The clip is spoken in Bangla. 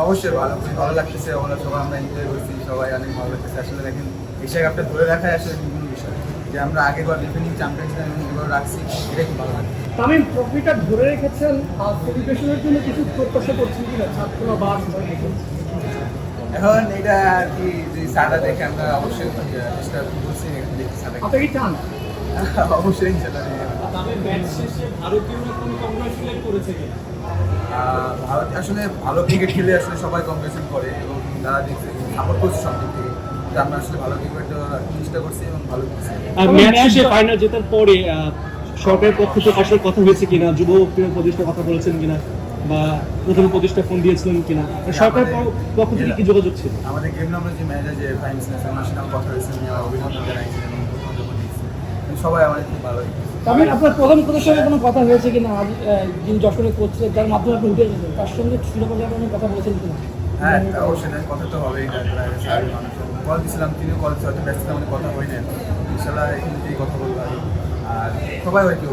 অবশ্যই ভালো ভালো লাগতেছে, ওরা সবাই আমরা এনজয় করছি, সবাই অনেক ভালো লাগতেছে। আসলে দেখেন এশিয়া কাপটা ধরে রাখাই আসলে বিভিন্ন বিষয়, যে আমরা আগেবার ডিফেন্ডিং চ্যাম্পিয়ন ছিলাম এবং এবার রাখছি, এটাই খুব ভালো লাগে। তামিম ট্রফিটা ধরে রেখেছেন, আর সেলিব্রেশনের জন্য কিছু প্রত্যাশা করছেন কিনা ছাত্ররা বা এখন এটা আর কি যে সাদা দেখে আমরা অবশ্যই চেষ্টা করছি, দেখি সাদা আপনি কি চান? অবশ্যই ইনশাল্লাহ। তবে ম্যাচ শেষে ভারতীয়রা কোনো কংগ্রাচুলেট করেছে কিনা? ভারত আসলে ভালো ক্রিকেট খেলে আসলে সবাই কম্পিটিশন করে এবং তারা দেখছে সাপোর্ট করছে সব দিক থেকে, তো আমরা আসলে ভালো ক্রিকেট চেষ্টা করছি এবং ভালো করছি। ম্যাচ শেষে ফাইনাল জেতার পরে সরকারের পক্ষ থেকে আসলে কথা হয়েছে কিনা, যুব ক্রীড়া উপদেষ্টা কথা বলেছেন কিনা, বা প্রথম উপদেষ্টা ফোন দিয়েছিলেন কিনা, সরকারের পক্ষ থেকে কি যোগাযোগ ছিল? আমাদের গেম নাম্বার যে ম্যানেজার যে প্রাইম মিনিস্টার ওনার সাথে আমার কথা হয়েছে, উনি আমার অভিনন্দন জানাইছেন এবং ধন্যবাদ দিয়েছেন। সবাই আমাদের খুব ভালো লেগেছে। তামিম আপনার প্রধান কোচের সঙ্গে কোনো কথা হয়েছে কিনা? আজ যিনি যশোরের কোচ যার মাধ্যমে আপনি উঠে এসেছেন, তার সঙ্গে শিরোপা জয়ের কথা বলেছেন কিনা? হ্যাঁ, অবশ্যই কথা তো হবেই, কল দিয়েছিলাম, তিনিও কল হয়তো ব্যস্ত, আমাদের কথা হয় না, ইনশাল্লাহ এখানে কথা বলবো। আর সবাই হয়তো